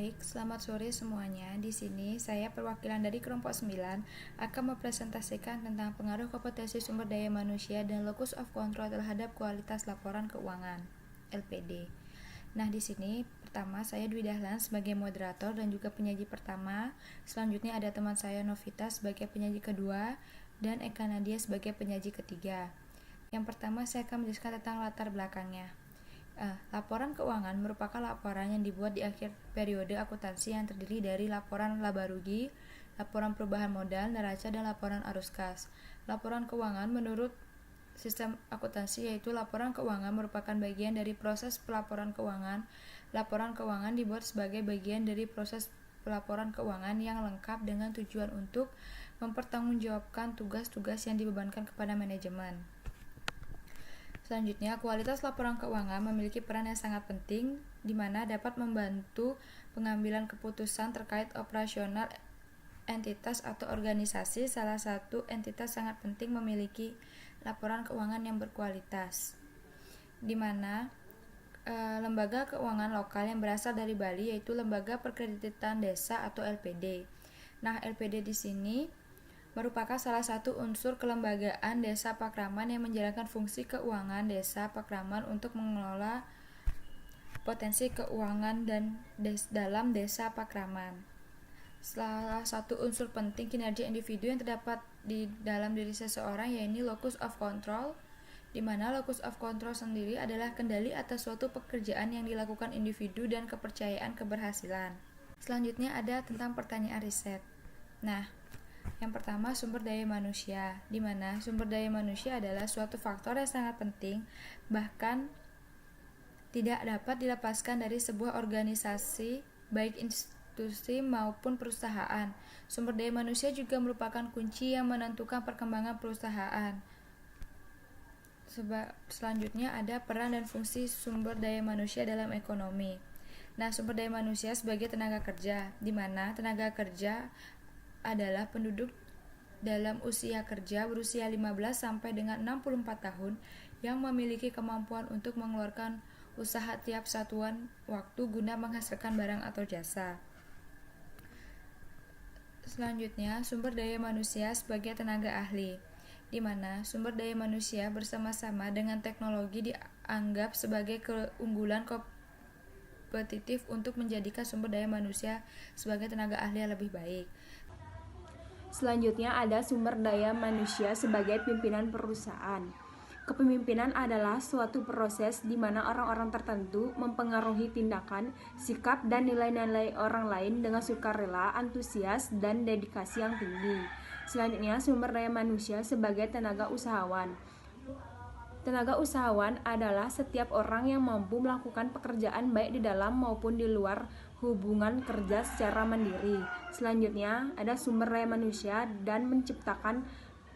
Baik, selamat sore semuanya. Di sini saya perwakilan dari kelompok 9 akan mempresentasikan tentang pengaruh kompetensi sumber daya manusia dan locus of control terhadap kualitas laporan keuangan (LPD). Nah, di sini pertama saya Dwi Dahlan sebagai moderator dan juga penyaji pertama. Selanjutnya ada teman saya Novita sebagai penyaji kedua dan Eka Nadia sebagai penyaji ketiga. Yang pertama saya akan menjelaskan tentang latar belakangnya. Laporan keuangan merupakan laporan yang dibuat di akhir periode akuntansi yang terdiri dari laporan laba rugi, laporan perubahan modal, neraca, dan laporan arus kas. Laporan keuangan menurut sistem akuntansi yaitu laporan keuangan merupakan bagian dari proses pelaporan keuangan. Laporan keuangan dibuat sebagai bagian dari proses pelaporan keuangan yang lengkap dengan tujuan untuk mempertanggungjawabkan tugas-tugas yang dibebankan kepada manajemen. Selanjutnya, kualitas laporan keuangan memiliki peran yang sangat penting di mana dapat membantu pengambilan keputusan terkait operasional entitas atau organisasi. Salah satu entitas sangat penting memiliki laporan keuangan yang berkualitas, di mana lembaga keuangan lokal yang berasal dari Bali yaitu Lembaga Perkreditan Desa atau LPD. Nah, LPD di sini merupakan salah satu unsur kelembagaan desa Pakraman yang menjalankan fungsi keuangan desa Pakraman untuk mengelola potensi keuangan dan dalam desa Pakraman. Salah satu unsur penting kinerja individu yang terdapat di dalam diri seseorang yaitu locus of control, di mana locus of control sendiri adalah kendali atas suatu pekerjaan yang dilakukan individu dan kepercayaan keberhasilan. Selanjutnya ada tentang pertanyaan riset. Nah, yang pertama, sumber daya manusia, di mana sumber daya manusia adalah suatu faktor yang sangat penting, bahkan tidak dapat dilepaskan dari sebuah organisasi, baik institusi maupun perusahaan. Sumber daya manusia juga merupakan kunci yang menentukan perkembangan perusahaan. Selanjutnya ada peran dan fungsi sumber daya manusia dalam ekonomi. Nah, sumber daya manusia sebagai tenaga kerja, di mana tenaga kerja adalah penduduk dalam usia kerja berusia 15 sampai dengan 64 tahun yang memiliki kemampuan untuk mengeluarkan usaha tiap satuan waktu guna menghasilkan barang atau jasa. Selanjutnya, sumber daya manusia sebagai tenaga ahli, di mana sumber daya manusia bersama-sama dengan teknologi dianggap sebagai keunggulan kompetitif untuk menjadikan sumber daya manusia sebagai tenaga ahli yang lebih baik. Selanjutnya ada sumber daya manusia sebagai pimpinan perusahaan. Kepemimpinan adalah suatu proses di mana orang-orang tertentu mempengaruhi tindakan, sikap, dan nilai-nilai orang lain dengan sukarela, antusias, dan dedikasi yang tinggi. Selanjutnya, sumber daya manusia sebagai tenaga usahawan. Tenaga usahawan adalah setiap orang yang mampu melakukan pekerjaan baik di dalam maupun di luar hubungan kerja secara mandiri. Selanjutnya, ada sumber daya manusia dan menciptakan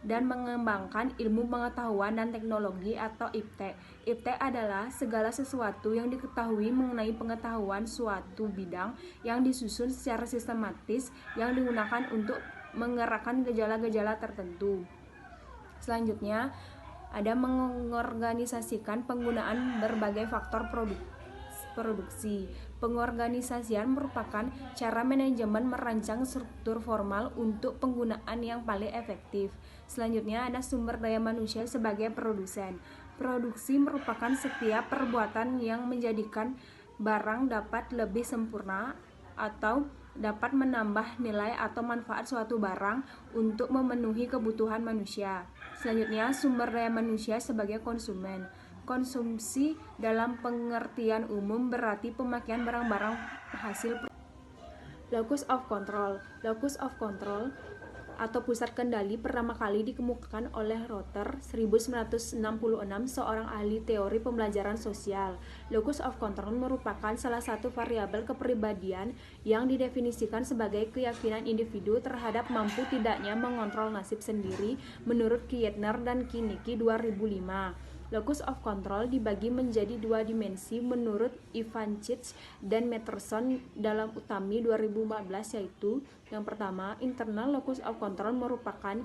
dan mengembangkan ilmu pengetahuan dan teknologi atau IPTEK. IPTEK adalah segala sesuatu yang diketahui mengenai pengetahuan suatu bidang yang disusun secara sistematis yang digunakan untuk menggerakkan gejala-gejala tertentu. Selanjutnya, ada mengorganisasikan penggunaan berbagai faktor produksi. Pengorganisasian merupakan cara manajemen merancang struktur formal untuk penggunaan yang paling efektif. Selanjutnya ada sumber daya manusia sebagai produsen. Produksi merupakan setiap perbuatan yang menjadikan barang dapat lebih sempurna atau dapat menambah nilai atau manfaat suatu barang untuk memenuhi kebutuhan manusia. Selanjutnya, sumber daya manusia sebagai konsumen. Konsumsi dalam pengertian umum berarti pemakaian barang-barang hasil. Locus of control. Locus of control atau pusat kendali pertama kali dikemukakan oleh Rother 1966, seorang ahli teori pembelajaran sosial. Locus of control merupakan salah satu variabel kepribadian yang didefinisikan sebagai keyakinan individu terhadap mampu tidaknya mengontrol nasib sendiri menurut Kietner dan Kinnicky 2005. Locus of control dibagi menjadi dua dimensi menurut Ivancic dan Matterson dalam Utami 2014, yaitu yang pertama, internal locus of control merupakan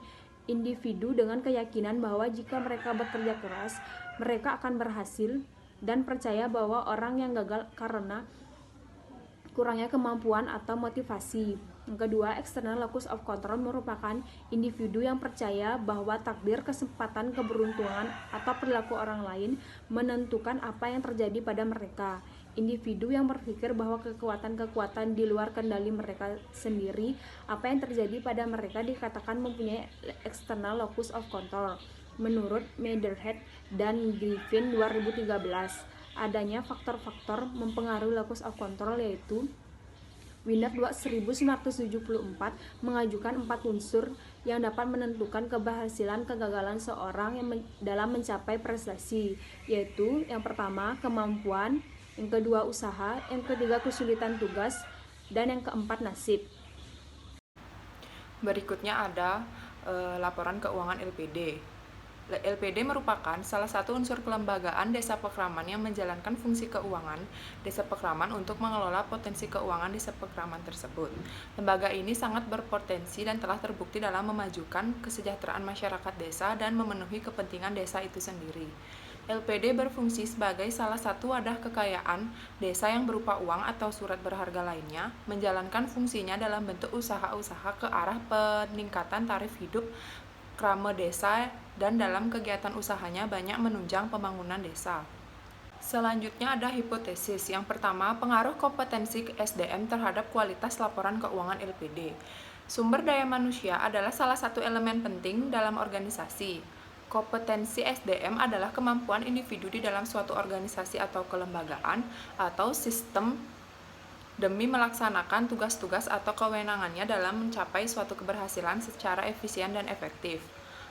individu dengan keyakinan bahwa jika mereka bekerja keras, mereka akan berhasil dan percaya bahwa orang yang gagal karena kurangnya kemampuan atau motivasi. Yang kedua, external locus of control merupakan individu yang percaya bahwa takdir, kesempatan, keberuntungan, atau perilaku orang lain menentukan apa yang terjadi pada mereka. Individu yang berpikir bahwa kekuatan-kekuatan di luar kendali mereka sendiri, apa yang terjadi pada mereka dikatakan mempunyai external locus of control. Menurut Matherhead dan Griffin 2013, adanya faktor-faktor mempengaruhi locus of control yaitu Winner 1974 mengajukan 4 unsur yang dapat menentukan keberhasilan kegagalan seorang dalam mencapai prestasi, yaitu yang pertama kemampuan, yang kedua usaha, yang ketiga kesulitan tugas, dan yang keempat nasib. Berikutnya ada laporan keuangan LPD. LPD merupakan salah satu unsur kelembagaan Desa Pekraman yang menjalankan fungsi keuangan Desa Pekraman untuk mengelola potensi keuangan Desa Pekraman tersebut. Lembaga ini sangat berpotensi dan telah terbukti dalam memajukan kesejahteraan masyarakat desa dan memenuhi kepentingan desa itu sendiri. LPD berfungsi sebagai salah satu wadah kekayaan desa yang berupa uang atau surat berharga lainnya, menjalankan fungsinya dalam bentuk usaha-usaha ke arah peningkatan taraf hidup krama desa dan dalam kegiatan usahanya banyak menunjang pembangunan desa. Selanjutnya ada hipotesis. Yang pertama, pengaruh kompetensi SDM terhadap kualitas laporan keuangan LPD. Sumber daya manusia adalah salah satu elemen penting dalam organisasi. Kompetensi SDM adalah kemampuan individu di dalam suatu organisasi atau kelembagaan atau sistem demi melaksanakan tugas-tugas atau kewenangannya dalam mencapai suatu keberhasilan secara efisien dan efektif.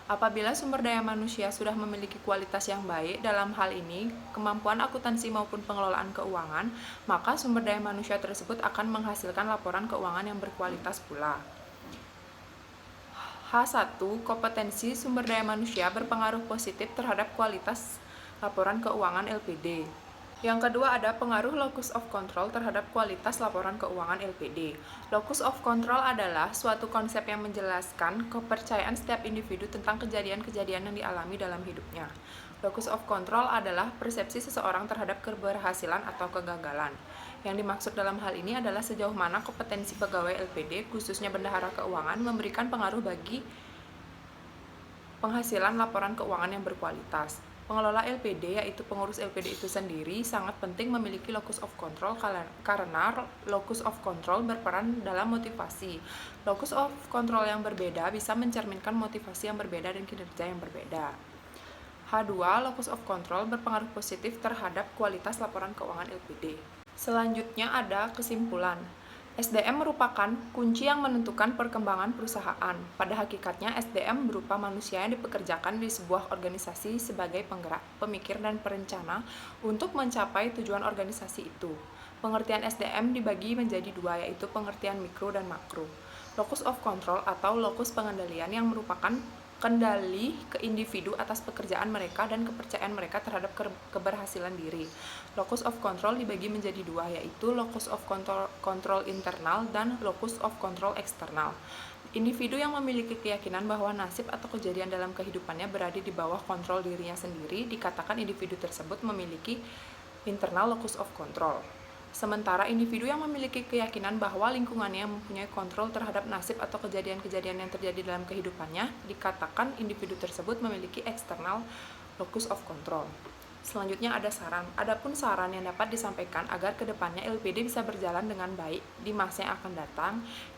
Apabila sumber daya manusia sudah memiliki kualitas yang baik dalam hal ini, kemampuan akuntansi maupun pengelolaan keuangan, maka sumber daya manusia tersebut akan menghasilkan laporan keuangan yang berkualitas pula. H1. Kompetensi sumber daya manusia berpengaruh positif terhadap kualitas laporan keuangan LPD. Yang kedua ada pengaruh locus of control terhadap kualitas laporan keuangan LPD. Locus of control adalah suatu konsep yang menjelaskan kepercayaan setiap individu tentang kejadian-kejadian yang dialami dalam hidupnya. Locus of control adalah persepsi seseorang terhadap keberhasilan atau kegagalan. Yang dimaksud dalam hal ini adalah sejauh mana kompetensi pegawai LPD, khususnya bendahara keuangan, memberikan pengaruh bagi penghasilan laporan keuangan yang berkualitas. Pengelola LPD, yaitu pengurus LPD itu sendiri, sangat penting memiliki locus of control karena locus of control berperan dalam motivasi. Locus of control yang berbeda bisa mencerminkan motivasi yang berbeda dan kinerja yang berbeda. H2. Locus of control berpengaruh positif terhadap kualitas laporan keuangan LPD. Selanjutnya ada kesimpulan. SDM merupakan kunci yang menentukan perkembangan perusahaan. Pada hakikatnya, SDM berupa manusia yang dipekerjakan di sebuah organisasi sebagai penggerak, pemikir, dan perencana untuk mencapai tujuan organisasi itu. Pengertian SDM dibagi menjadi dua, yaitu pengertian mikro dan makro. Locus of control atau lokus pengendalian yang merupakan kendali ke individu atas pekerjaan mereka dan kepercayaan mereka terhadap keberhasilan diri. Locus of control dibagi menjadi dua, yaitu locus of control internal dan locus of control eksternal. Individu yang memiliki keyakinan bahwa nasib atau kejadian dalam kehidupannya berada di bawah kontrol dirinya sendiri, dikatakan individu tersebut memiliki internal locus of control. Sementara individu yang memiliki keyakinan bahwa lingkungannya mempunyai kontrol terhadap nasib atau kejadian-kejadian yang terjadi dalam kehidupannya, dikatakan individu tersebut memiliki external locus of control. Selanjutnya ada saran. Adapun saran yang dapat disampaikan agar kedepannya LPD bisa berjalan dengan baik di masa yang akan datang,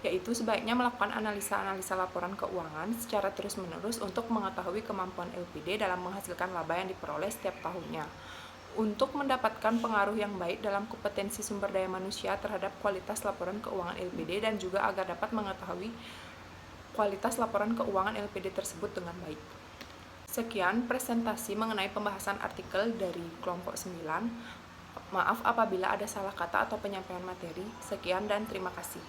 yaitu sebaiknya melakukan analisa-analisa laporan keuangan secara terus-menerus untuk mengetahui kemampuan LPD dalam menghasilkan laba yang diperoleh setiap tahunnya. Untuk mendapatkan pengaruh yang baik dalam kompetensi sumber daya manusia terhadap kualitas laporan keuangan LPD dan juga agar dapat mengetahui kualitas laporan keuangan LPD tersebut dengan baik. Sekian presentasi mengenai pembahasan artikel dari kelompok 9. Maaf apabila ada salah kata atau penyampaian materi. Sekian dan terima kasih.